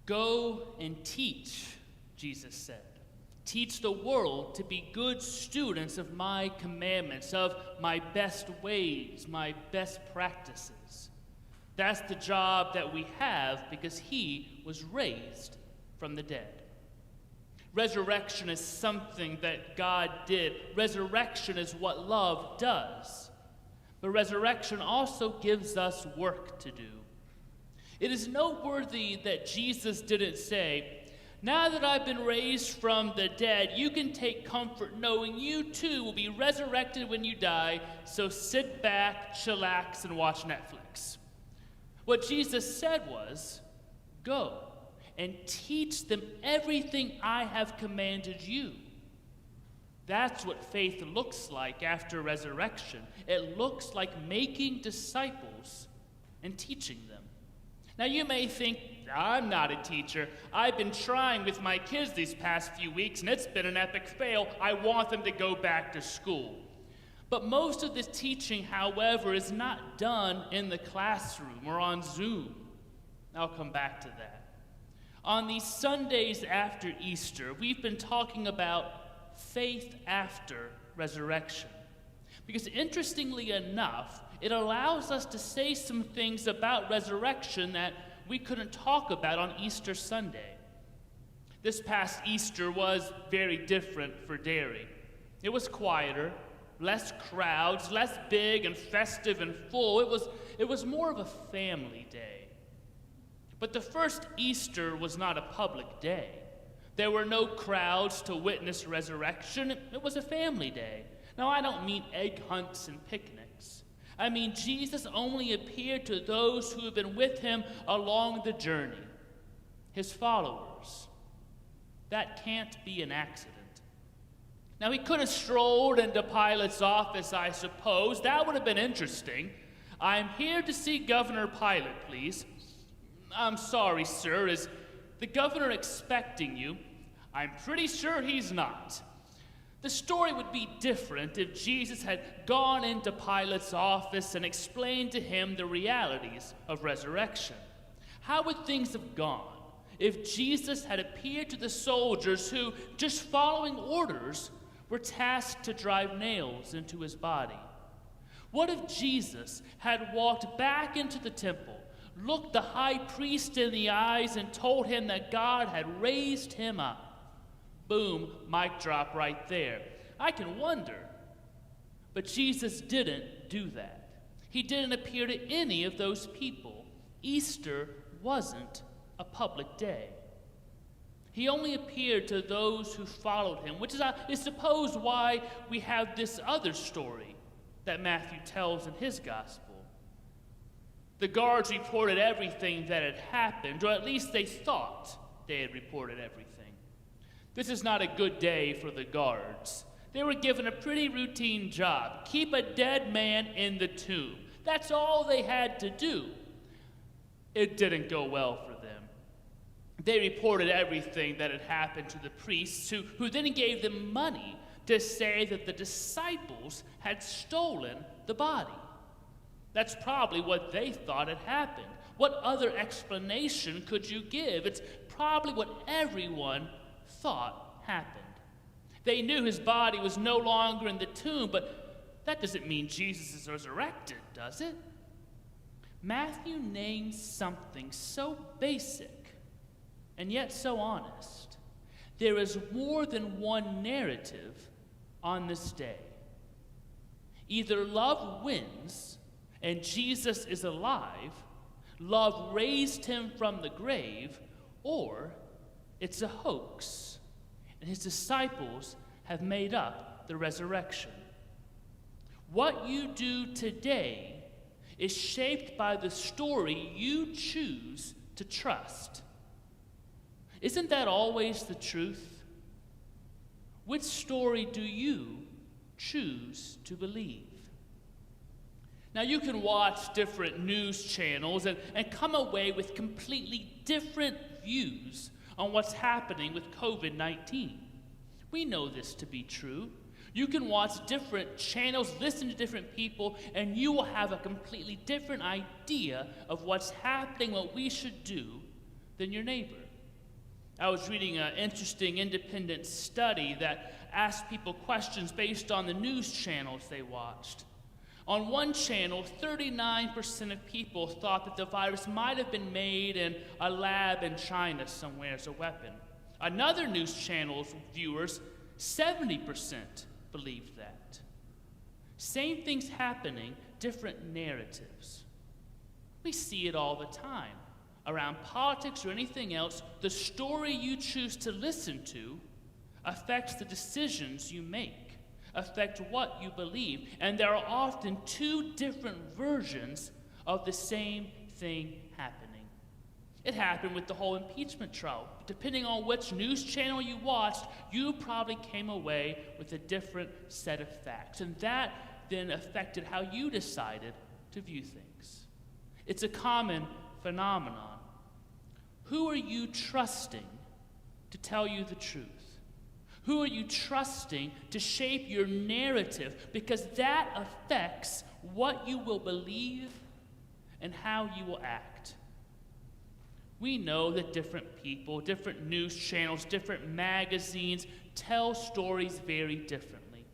Go and teach, Jesus said. Teach the world to be good students of my commandments, of my best ways, my best practices. That's the job that we have because he was raised from the dead. Resurrection is something that God did. Resurrection is what love does. But resurrection also gives us work to do. It is noteworthy that Jesus didn't say, "Now that I've been raised from the dead, you can take comfort knowing you too will be resurrected when you die, so sit back, chillax, and watch Netflix." What Jesus said was, "Go and teach them everything I have commanded you." That's what faith looks like after resurrection. It looks like making disciples and teaching them. Now you may think, "I'm not a teacher. I've been trying with my kids these past few weeks and it's been an epic fail. I want them to go back to school." But most of this teaching, however, is not done in the classroom or on Zoom. I'll come back to that. On these Sundays after Easter, we've been talking about faith after resurrection. Because interestingly enough, it allows us to say some things about resurrection that we couldn't talk about on Easter Sunday. This past Easter was very different for Derry. It was quieter, less crowds, less big and festive and full. It was more of a family day. But the first Easter was not a public day. There were no crowds to witness resurrection. It was a family day. Now, I don't mean egg hunts and picnics. I mean, Jesus only appeared to those who have been with him along the journey, his followers. That can't be an accident. Now, he could have strolled into Pilate's office, I suppose. That would have been interesting. "I'm here to see Governor Pilate, please." "I'm sorry, sir, is the governor expecting you?" "I'm pretty sure he's not." The story would be different if Jesus had gone into Pilate's office and explained to him the realities of resurrection. How would things have gone if Jesus had appeared to the soldiers who, just following orders, were tasked to drive nails into his body? What if Jesus had walked back into the temple, looked the high priest in the eyes, and told him that God had raised him up? Boom, mic drop right there. I can wonder. But Jesus didn't do that. He didn't appear to any of those people. Easter wasn't a public day. He only appeared to those who followed him, which is suppose why we have this other story that Matthew tells in his gospel. The guards reported everything that had happened, or at least they thought they had reported everything. This is not a good day for the guards. They were given a pretty routine job: keep a dead man in the tomb. That's all they had to do. It didn't go well for them. They reported everything that had happened to the priests, who then gave them money to say that the disciples had stolen the body. That's probably what they thought had happened. What other explanation could you give? It's probably what everyone thought happened. They knew his body was no longer in the tomb, but that doesn't mean Jesus is resurrected, does it? Matthew names something so basic and yet so honest. There is more than one narrative on this day. Either love wins and Jesus is alive, love raised him from the grave, or it's a hoax, and his disciples have made up the resurrection. What you do today is shaped by the story you choose to trust. Isn't that always the truth? Which story do you choose to believe? Now, you can watch different news channels and come away with completely different views on what's happening with COVID-19. We know this to be true. You can watch different channels, listen to different people, and you will have a completely different idea of what's happening, what we should do, than your neighbor. I was reading an interesting independent study that asked people questions based on the news channels they watched. On one channel, 39% of people thought that the virus might have been made in a lab in China somewhere as a weapon. Another news channel's viewers, 70% believed that. Same things happening, different narratives. We see it all the time. Around politics or anything else, the story you choose to listen to affects the decisions you make, affect what you believe, and there are often two different versions of the same thing happening. It happened with the whole impeachment trial. Depending on which news channel you watched, you probably came away with a different set of facts, and that then affected how you decided to view things. It's a common phenomenon. Who are you trusting to tell you the truth? Who are you trusting to shape your narrative? Because that affects what you will believe and how you will act. We know that different people, different news channels, different magazines tell stories very differently.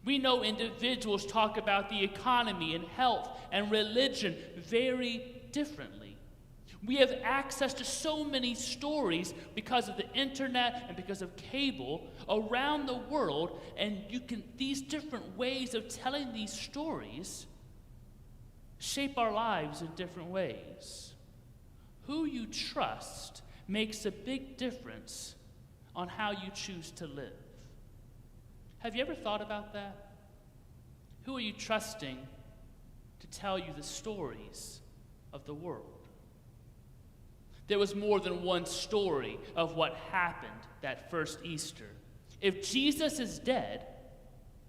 We know individuals talk about the economy and health and religion very differently. We have access to so many stories because of the internet and because of cable around the world, and these different ways of telling these stories shape our lives in different ways. Who you trust makes a big difference on how you choose to live. Have you ever thought about that? Who are you trusting to tell you the stories of the world? There was more than one story of what happened that first Easter. If Jesus is dead,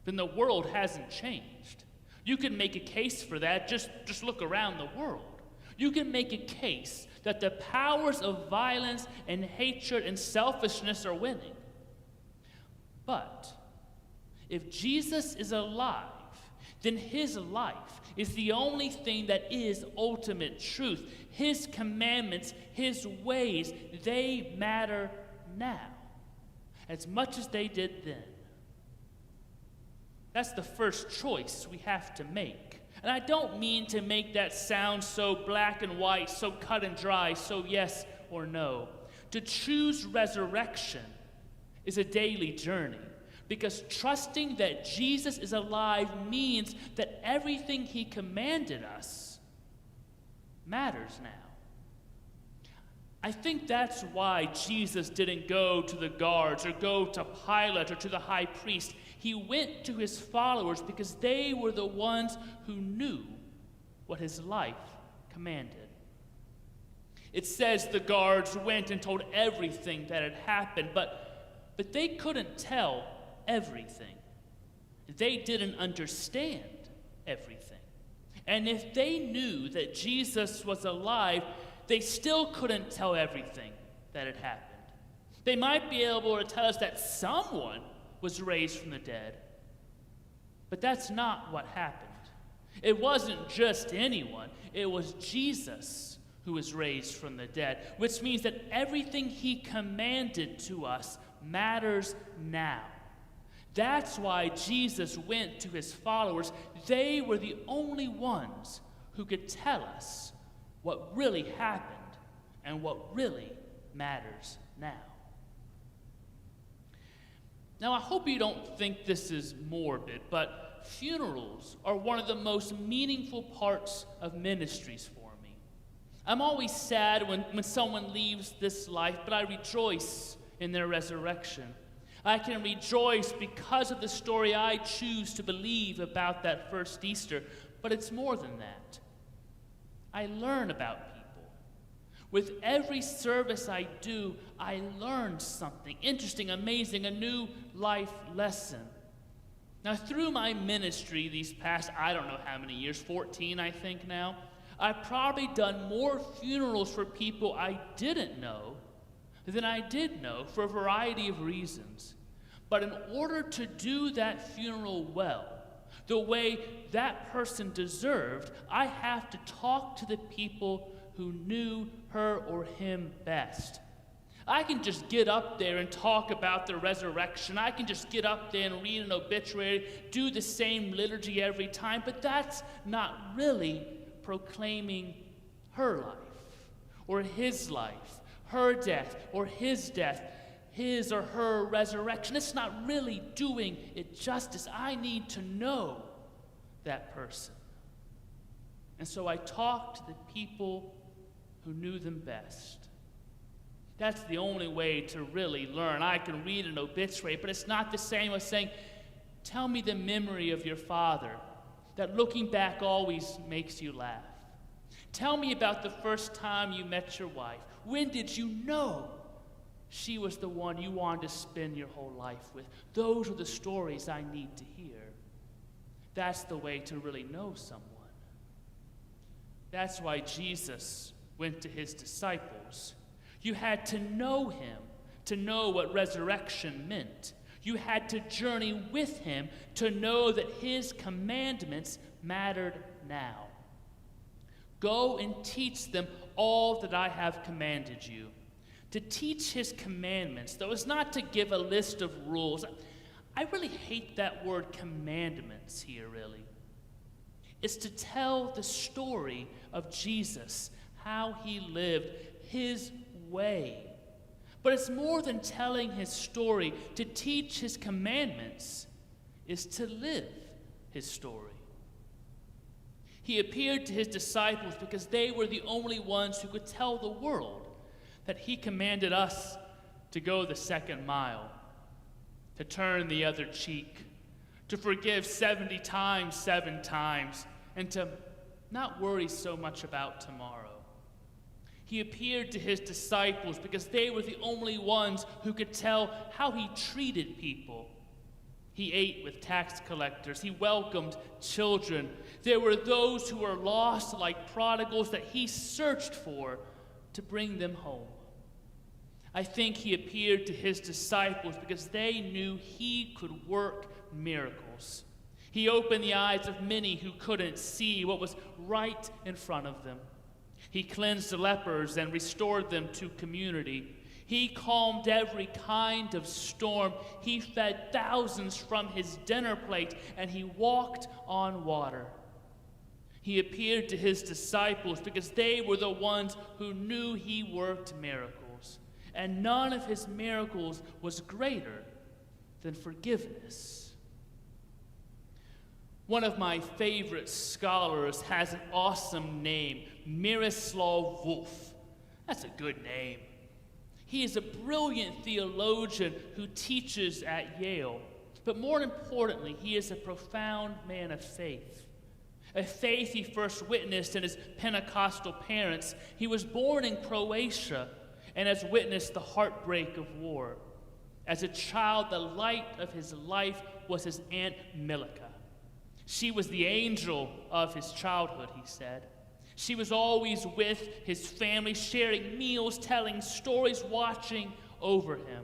then the world hasn't changed. You can make a case for that. Just look around the world. You can make a case that the powers of violence and hatred and selfishness are winning. But if Jesus is alive, then his life is the only thing that is ultimate truth. His commandments, his ways, they matter now as much as they did then. That's the first choice we have to make. And I don't mean to make that sound so black and white, so cut and dry, so yes or no. To choose resurrection is a daily journey, because trusting that Jesus is alive means that everything he commanded us matters now. I think that's why Jesus didn't go to the guards or go to Pilate or to the high priest. He went to his followers because they were the ones who knew what his life commanded. It says the guards went and told everything that had happened, but they couldn't tell everything. They didn't understand everything. And if they knew that Jesus was alive, they still couldn't tell everything that had happened. They might be able to tell us that someone was raised from the dead, but that's not what happened. It wasn't just anyone, it was Jesus who was raised from the dead, which means that everything he commanded to us matters now. That's why Jesus went to his followers. They were the only ones who could tell us what really happened and what really matters now. Now, I hope you don't think this is morbid, but funerals are one of the most meaningful parts of ministries for me. I'm always sad when someone leaves this life, but I rejoice in their resurrection. I can rejoice because of the story I choose to believe about that first Easter, but it's more than that. I learn about people. With every service I do, I learn something interesting, amazing, a new life lesson. Now, through my ministry these past, I don't know how many years, 14 I think now, I've probably done more funerals for people I didn't know than I did know for a variety of reasons. But in order to do that funeral well, the way that person deserved, I have to talk to the people who knew her or him best. I can just get up there and talk about the resurrection. I can just get up there and read an obituary, do the same liturgy every time, but that's not really proclaiming her life, or his life, her death, or his death, his or her resurrection. It's not really doing it justice. I need to know that person. And so I talked to the people who knew them best. That's the only way to really learn. I can read an obituary, but it's not the same as saying, tell me the memory of your father that looking back always makes you laugh. Tell me about the first time you met your wife. When did you know she was the one you wanted to spend your whole life with? Those are the stories I need to hear. That's the way to really know someone. That's why Jesus went to his disciples. You had to know him to know what resurrection meant. You had to journey with him to know that his commandments mattered now. Go and teach them all that I have commanded you. To teach his commandments, though, is not to give a list of rules. I really hate that word commandments here, really. It's to tell the story of Jesus, how he lived, his way. But it's more than telling his story. To teach his commandments is to live his story. He appeared to his disciples because they were the only ones who could tell the world that he commanded us to go the second mile, to turn the other cheek, to forgive 70 times, 7 times, and to not worry so much about tomorrow. He appeared to his disciples because they were the only ones who could tell how he treated people. He ate with tax collectors. He welcomed children. There were those who were lost like prodigals that he searched for to bring them home. I think he appeared to his disciples because they knew he could work miracles. He opened the eyes of many who couldn't see what was right in front of them. He cleansed the lepers and restored them to community. He calmed every kind of storm. He fed thousands from his dinner plate, and he walked on water. He appeared to his disciples because they were the ones who knew he worked miracles. And none of his miracles was greater than forgiveness. One of my favorite scholars has an awesome name, Miroslav Volf. That's a good name. He is a brilliant theologian who teaches at Yale. But more importantly, he is a profound man of faith. A faith he first witnessed in his Pentecostal parents. He was born in Croatia and has witnessed the heartbreak of war. As a child, the light of his life was his Aunt Milica. She was the angel of his childhood, he said. She was always with his family, sharing meals, telling stories, watching over him.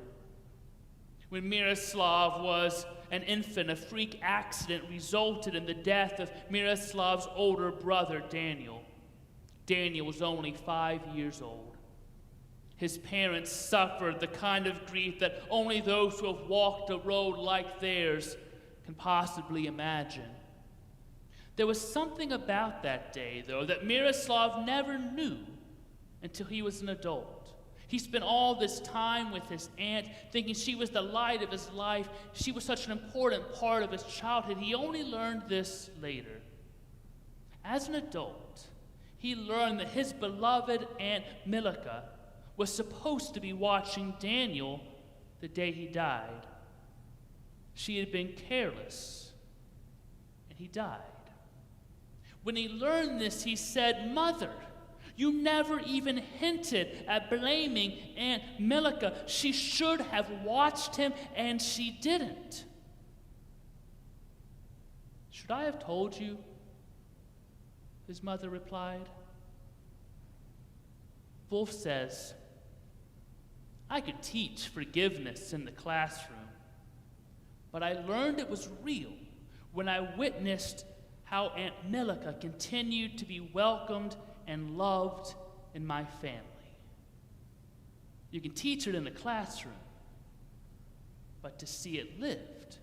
When Miroslav was an infant, a freak accident resulted in the death of Miroslav's older brother, Daniel. Daniel was only 5 years old. His parents suffered the kind of grief that only those who have walked a road like theirs can possibly imagine. There was something about that day, though, that Miroslav never knew until he was an adult. He spent all this time with his aunt, thinking she was the light of his life. She was such an important part of his childhood. He only learned this later. As an adult, he learned that his beloved Aunt Milica was supposed to be watching Daniel the day he died. She had been careless, and he died. When he learned this, he said, "Mother, you never even hinted at blaming Aunt Milica. She should have watched him, and she didn't." "Should I have told you?" his mother replied. Wolf says, "I could teach forgiveness in the classroom, but I learned it was real when I witnessed how Aunt Milica continued to be welcomed and loved in my family." You can teach it in the classroom, but to see it lived,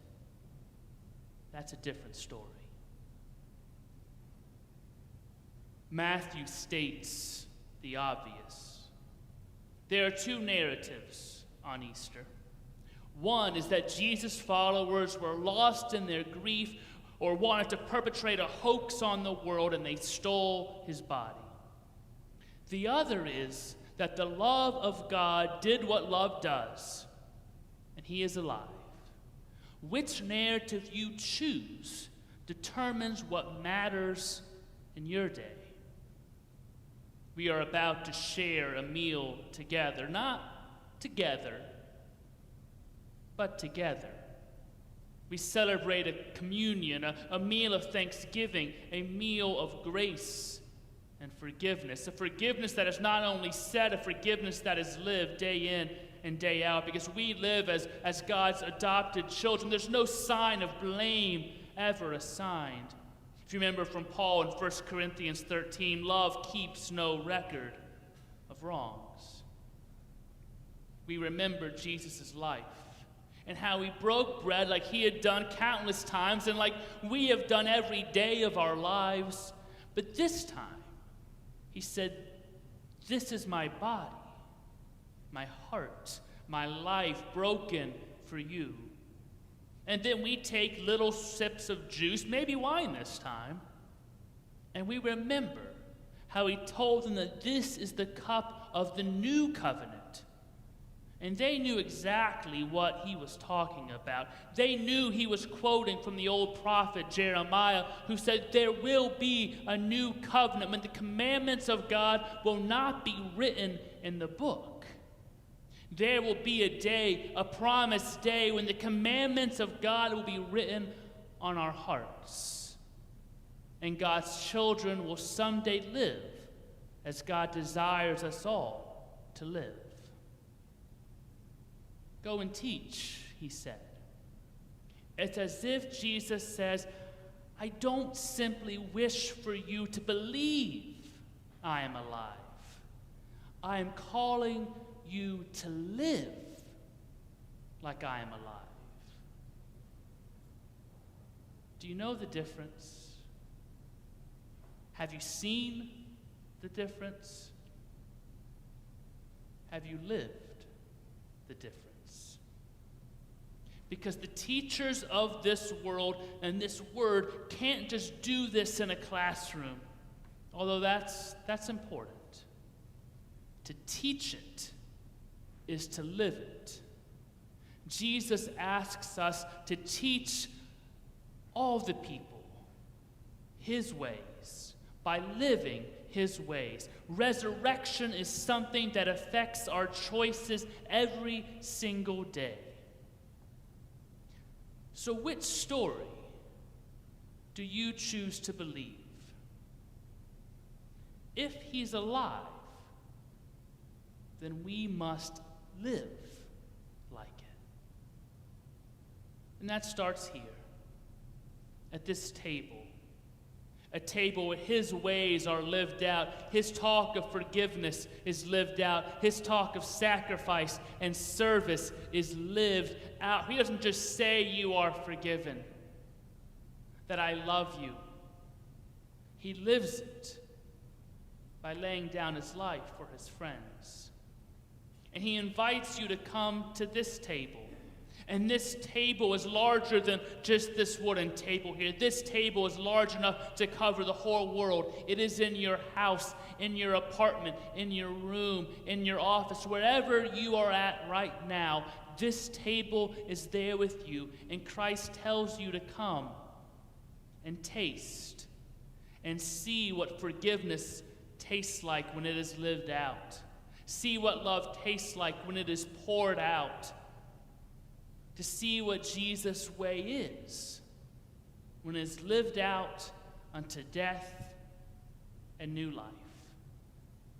that's a different story. Matthew states the obvious. There are two narratives on Easter. One is that Jesus' followers were lost in their grief or wanted to perpetrate a hoax on the world and they stole his body. The other is that the love of God did what love does, and he is alive. Which narrative you choose determines what matters in your day. We are about to share a meal together, not together, but together. We celebrate a communion, a meal of thanksgiving, a meal of grace and forgiveness. A forgiveness that is not only said, a forgiveness that is lived day in and day out, because we live as God's adopted children. There's no sign of blame ever assigned. If you remember from Paul in 1 Corinthians 13, love keeps no record of wrongs. We remember Jesus' life and how he broke bread like he had done countless times and like we have done every day of our lives. But this time, he said, "This is my body, my heart, my life broken for you." And then we take little sips of juice, maybe wine this time, and we remember how he told them that this is the cup of the new covenant. And they knew exactly what he was talking about. They knew he was quoting from the old prophet Jeremiah, who said, there will be a new covenant when the commandments of God will not be written in the book. There will be a day, a promised day, when the commandments of God will be written on our hearts. And God's children will someday live as God desires us all to live. Go and teach, he said. It's as if Jesus says, I don't simply wish for you to believe I am alive. I am calling you to live like I am alive. Do you know the difference? Have you seen the difference? Have you lived the difference? Because the teachers of this world and this word can't just do this in a classroom, although that's important. To teach it is to live it. Jesus asks us to teach all the people his ways by living his ways. Resurrection is something that affects our choices every single day. So which story do you choose to believe? If he's alive, then we must live like it. And that starts here, at this table. A table where his ways are lived out. His talk of forgiveness is lived out. His talk of sacrifice and service is lived out. He doesn't just say you are forgiven, that I love you. He lives it by laying down his life for his friends. And he invites you to come to this table. And this table is larger than just this wooden table here. This table is large enough to cover the whole world. It is in your house, in your apartment, in your room, in your office, wherever you are at right now. This table is there with you. And Christ tells you to come and taste and see what forgiveness tastes like when it is lived out. See what love tastes like when it is poured out. To see what Jesus' way is when it is lived out unto death and new life.